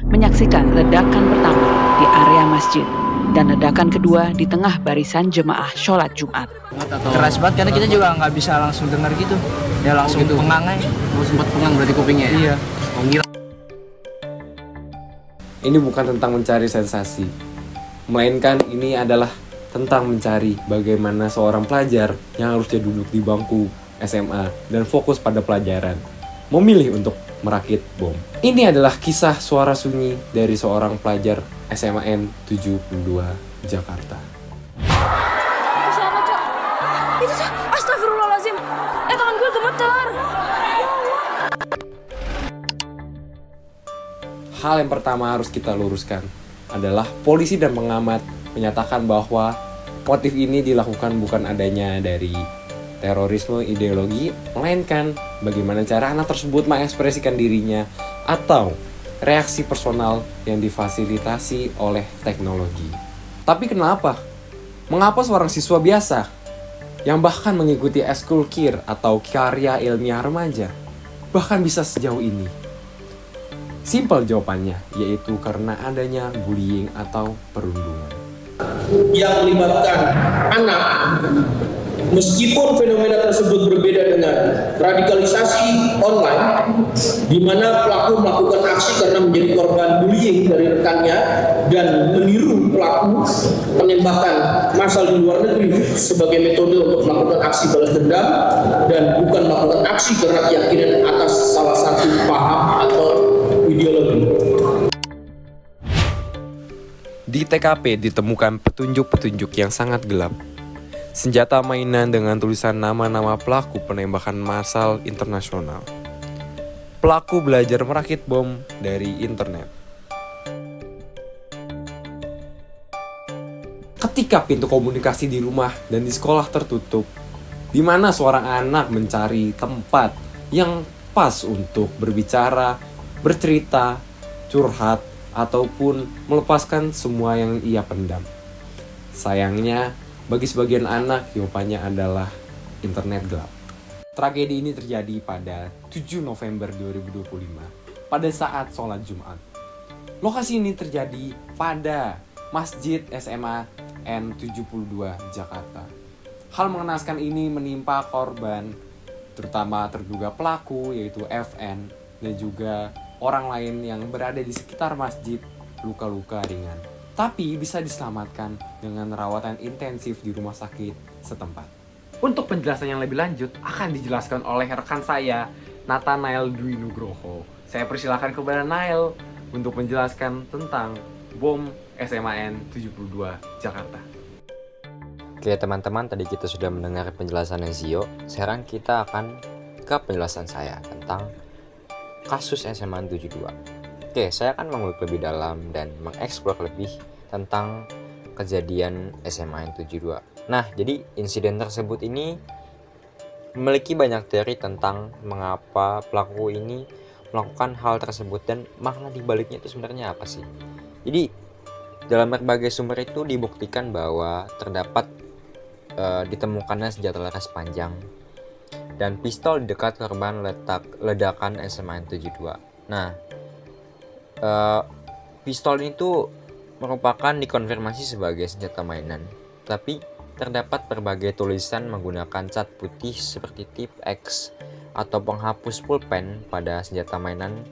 menyaksikan ledakan pertama di area masjid dan ledakan kedua di tengah barisan jemaah sholat Jumat. Keras banget karena kita juga nggak bisa langsung dengar gitu. Ya langsung gitu. pengang aja. Sempat pengang berarti kupingnya ya? Iya. Ini bukan tentang mencari sensasi, melainkan ini adalah tentang mencari bagaimana seorang pelajar yang harusnya duduk di bangku SMA dan fokus pada pelajaran memilih untuk merakit bom. Ini adalah kisah suara sunyi dari seorang pelajar SMAN 72 Jakarta. Siapa, Cok? Itu, Cok. Astagfirullahaladzim. Tangan gue gemeter. Hal yang pertama harus kita luruskan adalah polisi dan pengamat menyatakan bahwa motif ini dilakukan bukan adanya dari terorisme ideologi, melainkan bagaimana cara anak tersebut mengekspresikan dirinya atau reaksi personal yang difasilitasi oleh teknologi. Tapi kenapa? Mengapa seorang siswa biasa yang bahkan mengikuti ekskul KIR atau karya ilmiah remaja bahkan bisa sejauh ini? Simpel jawabannya, yaitu karena adanya bullying atau perundungan. Yang melibatkan anak, meskipun fenomena tersebut berbeda dengan radikalisasi online, di mana pelaku melakukan aksi karena menjadi korban bullying dari rekannya dan meniru pelaku penembakan massal di luar negeri sebagai metode untuk melakukan aksi balas dendam dan bukan melakukan aksi karena keyakinan atas salah satu paham atau ideologi. Di TKP ditemukan petunjuk-petunjuk yang sangat gelap. Senjata mainan dengan tulisan nama-nama pelaku penembakan massal internasional. Pelaku belajar merakit bom dari internet. Ketika pintu komunikasi di rumah dan di sekolah tertutup, di mana seorang anak mencari tempat yang pas untuk berbicara, bercerita, curhat, ataupun melepaskan semua yang ia pendam. Sayangnya, bagi sebagian anak, jawabannya adalah internet gelap. Tragedi ini terjadi pada 7 November 2025, pada saat sholat Jumat. Lokasi ini terjadi pada Masjid SMA N72 Jakarta. Hal mengenaskan ini menimpa korban, terutama terduga pelaku yaitu FN, dan juga orang lain yang berada di sekitar masjid luka-luka ringan. Tapi bisa diselamatkan dengan rawatan intensif di rumah sakit setempat. Untuk penjelasan yang lebih lanjut akan dijelaskan oleh rekan saya, Nathanael Dwi Nugroho. Saya persilakan kepada Nael untuk menjelaskan tentang bom SMAN 72 Jakarta. Oke teman-teman, tadi kita sudah mendengar penjelasan Zio. Sekarang kita akan ke penjelasan saya tentang kasus SMAN 72. Oke, saya akan mengulik lebih dalam dan mengeksplor lebih tentang kejadian SMAN 72. Nah, jadi insiden tersebut ini memiliki banyak teori tentang mengapa pelaku ini melakukan hal tersebut dan makna dibaliknya itu sebenarnya apa sih. Jadi, dalam berbagai sumber itu dibuktikan bahwa terdapat ditemukannya senjata laras panjang dan pistol di dekat korban ledakan SMAN 72. Nah, pistol itu merupakan dikonfirmasi sebagai senjata mainan, tapi terdapat berbagai tulisan menggunakan cat putih seperti tip X atau penghapus pulpen pada senjata mainan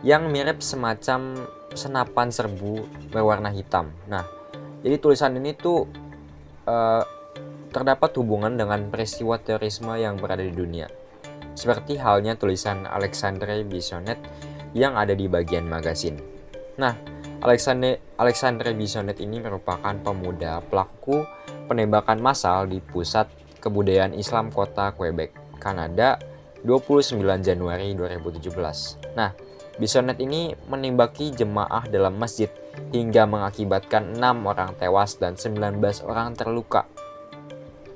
yang mirip semacam senapan serbu berwarna hitam. Nah, jadi tulisan ini tuh terdapat hubungan dengan peristiwa terorisme yang berada di dunia. Seperti halnya tulisan Alexandre Bissonnette yang ada di bagian magazin. Nah, Alexandre Bissonnette ini merupakan pemuda pelaku penembakan massal di pusat kebudayaan Islam kota Quebec, Kanada, 29 Januari 2017. Nah, Bissonnette ini menembaki jemaah dalam masjid hingga mengakibatkan 6 orang tewas dan 19 orang terluka.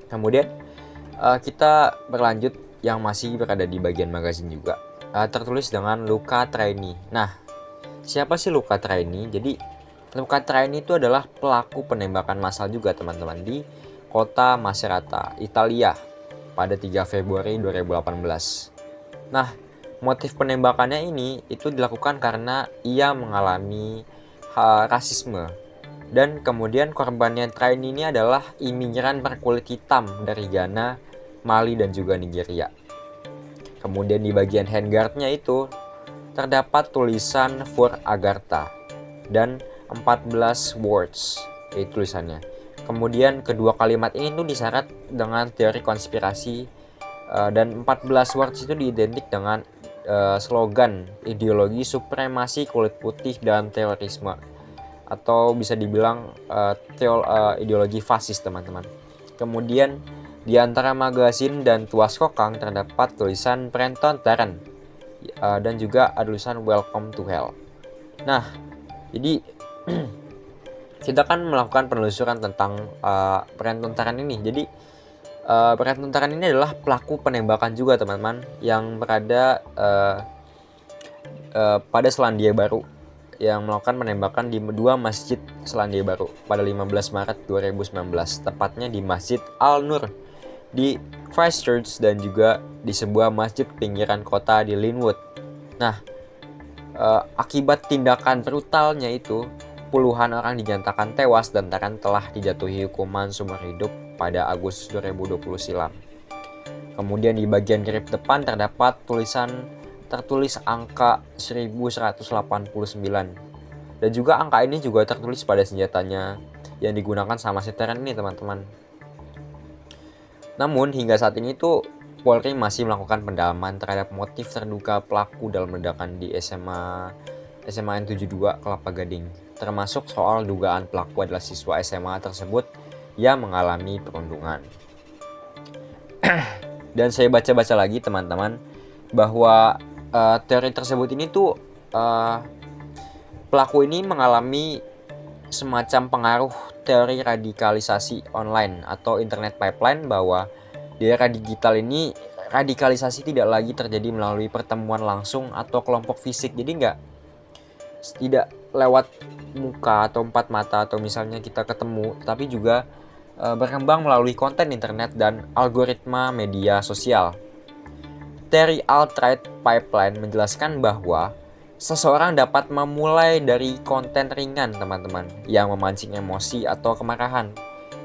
Kemudian kita berlanjut yang masih berada di bagian magazin juga. Tertulis dengan Luca Traini. Nah, siapa sih Luca Traini? Jadi Luca Traini itu adalah pelaku penembakan massal juga teman-teman di kota Macerata, Italia pada 3 Februari 2018. Nah, Motif penembakannya ini itu dilakukan karena ia mengalami rasisme. Dan kemudian korban yang terakhir ini adalah imigran berkulit hitam dari Ghana, Mali, dan juga Nigeria. Kemudian di bagian handguardnya itu terdapat tulisan For Agartha dan 14 words, itu tulisannya. Kemudian kedua kalimat ini tuh disyarat dengan teori konspirasi, dan 14 words itu diidentik dengan slogan ideologi supremasi kulit putih dan terorisme, atau bisa dibilang ideologi fasis, teman-teman. Kemudian di antara magazin dan tuas kokang terdapat tulisan Prenton Terran, dan juga ada tulisan Welcome to Hell. Nah, jadi kita kan melakukan penelusuran tentang Prenton Terran ini. Jadi Prenton Terran ini adalah pelaku penembakan juga, teman-teman, yang berada pada Selandia Baru, yang melakukan penembakan di dua masjid Selandia Baru pada 15 Maret 2019, tepatnya di Masjid Al-Nur di Christchurch dan juga di sebuah masjid pinggiran kota di Linwood. Nah, akibat tindakan brutalnya itu, puluhan orang dinyatakan tewas dan Terran telah dijatuhi hukuman seumur hidup pada Agustus 2020 silam. Kemudian di bagian grip depan tertulis angka 1189, dan juga angka ini juga tertulis pada senjatanya yang digunakan sama si Terran ini, teman-teman. Namun hingga saat ini tuh Polri masih melakukan pendalaman terhadap motif terduga pelaku dalam ledakan di SMAN 72 Kelapa Gading, termasuk soal dugaan pelaku adalah siswa SMA tersebut yang mengalami perundungan. Dan saya baca-baca lagi, teman-teman, bahwa teori tersebut ini tuh pelaku ini mengalami semacam pengaruh teori radikalisasi online atau internet pipeline, bahwa di era digital ini radikalisasi tidak lagi terjadi melalui pertemuan langsung atau kelompok fisik. Jadi tidak lewat muka atau empat mata atau misalnya kita ketemu, tapi juga berkembang melalui konten internet dan algoritma media sosial. Teori alt-right pipeline menjelaskan bahwa seseorang dapat memulai dari konten ringan, teman-teman, yang memancing emosi atau kemarahan.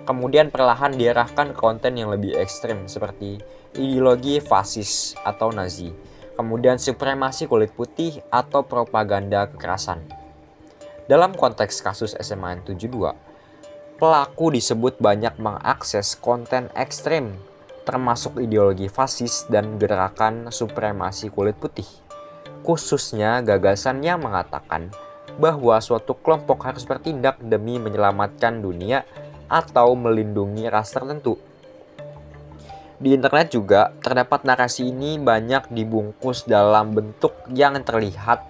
Kemudian perlahan diarahkan ke konten yang lebih ekstrim seperti ideologi fasis atau Nazi. Kemudian supremasi kulit putih atau propaganda kekerasan. Dalam konteks kasus SMAN 72, pelaku disebut banyak mengakses konten ekstrem, termasuk ideologi fasis dan gerakan supremasi kulit putih. Khususnya gagasan yang mengatakan bahwa suatu kelompok harus bertindak demi menyelamatkan dunia atau melindungi ras tertentu. Di internet juga terdapat narasi ini banyak dibungkus dalam bentuk yang terlihat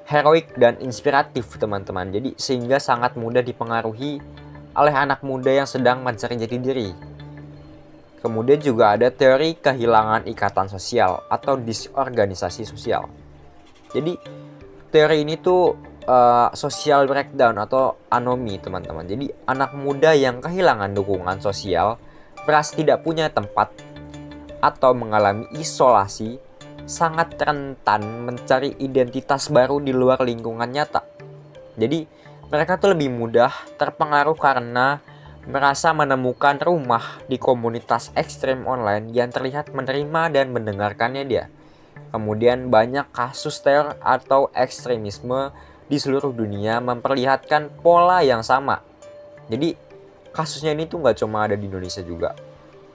heroik dan inspiratif, teman-teman. Jadi sehingga sangat mudah dipengaruhi oleh anak muda yang sedang mencari jati diri. Kemudian juga ada teori kehilangan ikatan sosial atau disorganisasi sosial. Jadi teori ini tuh social breakdown atau anomi, teman-teman. Jadi anak muda yang kehilangan dukungan sosial, merasa tidak punya tempat atau mengalami isolasi, sangat rentan mencari identitas baru di luar lingkungan nyata. Jadi mereka tuh lebih mudah terpengaruh karena merasa menemukan rumah di komunitas ekstrem online yang terlihat menerima dan mendengarkannya dia. Kemudian banyak kasus teror atau ekstremisme di seluruh dunia memperlihatkan pola yang sama. Jadi kasusnya ini tuh nggak cuma ada di Indonesia juga.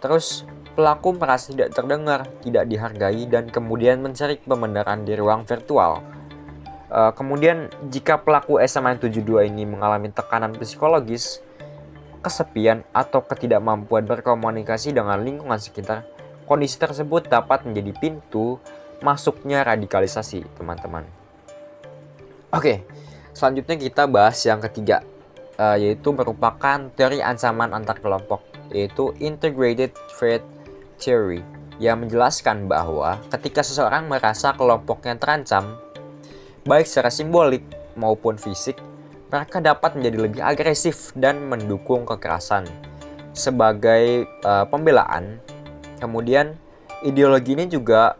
Terus pelaku merasa tidak terdengar, tidak dihargai, dan kemudian mencari pembenaran di ruang virtual. Kemudian jika pelaku SMAN 72 ini mengalami tekanan psikologis, kesepian, atau ketidakmampuan berkomunikasi dengan lingkungan sekitar, kondisi tersebut dapat menjadi pintu masuknya radikalisasi, teman-teman. Oke, selanjutnya kita bahas yang ketiga, yaitu merupakan teori ancaman antar kelompok, yaitu Integrated Threat Theory, yang menjelaskan bahwa ketika seseorang merasa kelompoknya terancam, baik secara simbolik maupun fisik, mereka dapat menjadi lebih agresif dan mendukung kekerasan sebagai pembelaan. Kemudian ideologi ini juga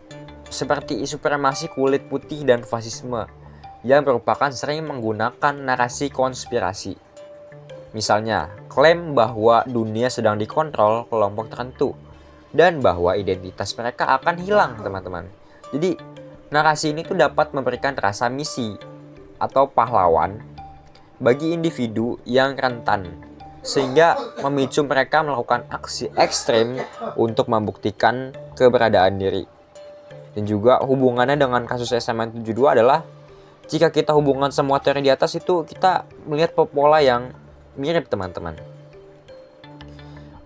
seperti supremasi kulit putih dan fasisme yang merupakan sering menggunakan narasi konspirasi. Misalnya, klaim bahwa dunia sedang dikontrol kelompok tertentu dan bahwa identitas mereka akan hilang, teman-teman. Jadi, narasi ini tuh dapat memberikan rasa misi atau pahlawan bagi individu yang rentan, sehingga memicu mereka melakukan aksi ekstrem untuk membuktikan keberadaan diri. Dan juga hubungannya dengan kasus SMN72 adalah jika kita hubungkan semua teori di atas itu, kita melihat pola yang mirip, teman-teman.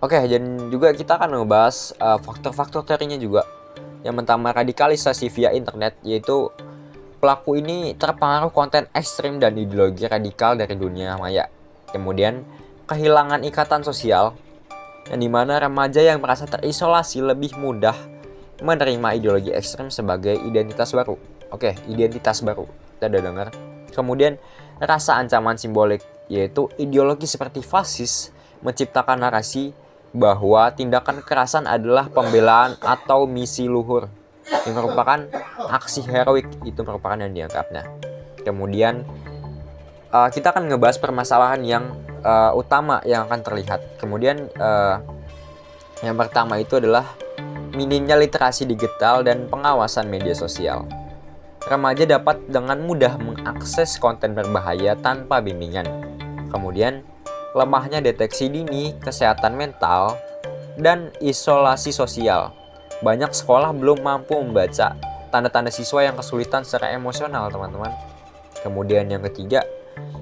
Oke, dan juga kita akan membahas faktor-faktor teorinya juga. Yang pertama, radikalisasi via internet, yaitu pelaku ini terpengaruh konten ekstrim dan ideologi radikal dari dunia maya. Kemudian, kehilangan ikatan sosial, yang dimana remaja yang merasa terisolasi lebih mudah menerima ideologi ekstrem sebagai identitas baru. Oke, identitas baru, kita udah dengar. Kemudian, rasa ancaman simbolik, yaitu ideologi seperti fasis menciptakan narasi bahwa tindakan kekerasan adalah pembelaan atau misi luhur yang merupakan aksi heroik, itu merupakan yang dianggapnya. Kemudian kita akan ngebahas permasalahan yang utama yang akan terlihat. Kemudian yang pertama itu adalah minimnya literasi digital dan pengawasan media sosial. Remaja dapat dengan mudah mengakses konten berbahaya tanpa bimbingan. Kemudian, lemahnya deteksi dini, kesehatan mental, dan isolasi sosial. Banyak sekolah belum mampu membaca tanda-tanda siswa yang kesulitan secara emosional, teman-teman. Kemudian yang ketiga,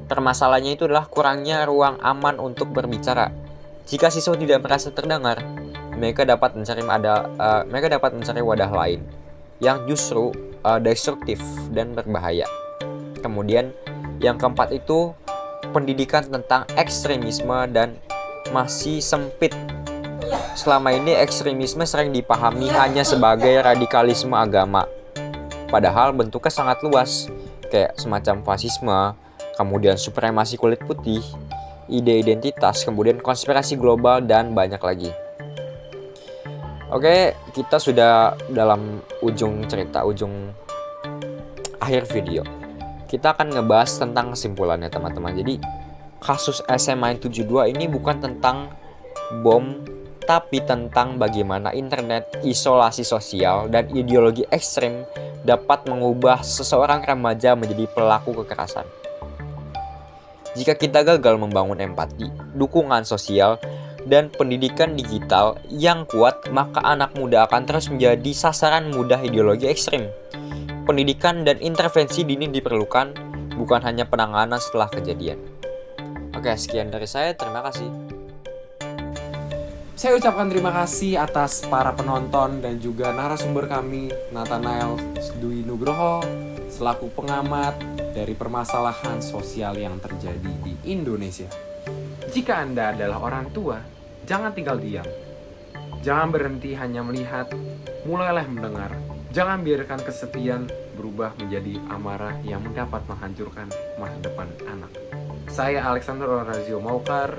permasalahannya itu adalah kurangnya ruang aman untuk berbicara. Jika siswa tidak merasa terdengar, mereka dapat mencari wadah lain yang justru destruktif dan berbahaya. Kemudian yang keempat itu pendidikan tentang ekstremisme dan masih sempit. Selama ini ekstremisme sering dipahami hanya sebagai radikalisme agama, padahal bentuknya sangat luas, kayak semacam fasisme, kemudian supremasi kulit putih, ide identitas, kemudian konspirasi global, dan banyak lagi. Oke, kita sudah dalam ujung akhir video. Kita akan ngebahas tentang kesimpulannya, teman-teman. Jadi, kasus SMA72 ini bukan tentang bom, tapi tentang bagaimana internet, isolasi sosial, dan ideologi ekstrem dapat mengubah seseorang remaja menjadi pelaku kekerasan. Jika kita gagal membangun empati, dukungan sosial, dan pendidikan digital yang kuat, maka anak muda akan terus menjadi sasaran mudah ideologi ekstrem. Pendidikan dan intervensi dini diperlukan, bukan hanya penanganan setelah kejadian. Oke, sekian dari saya. Terima kasih. Saya ucapkan terima kasih atas para penonton dan juga narasumber kami, Nathanael Dwi Nugroho, selaku pengamat dari permasalahan sosial yang terjadi di Indonesia. Jika Anda adalah orang tua, jangan tinggal diam. Jangan berhenti hanya melihat, mulailah mendengar. Jangan biarkan kesepian berubah menjadi amarah yang dapat menghancurkan masa depan anak. Saya Alexander Orazio Maukar,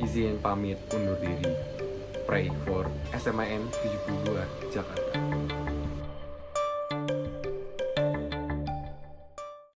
izin pamit undur diri. Pray for SMAN 72 Jakarta.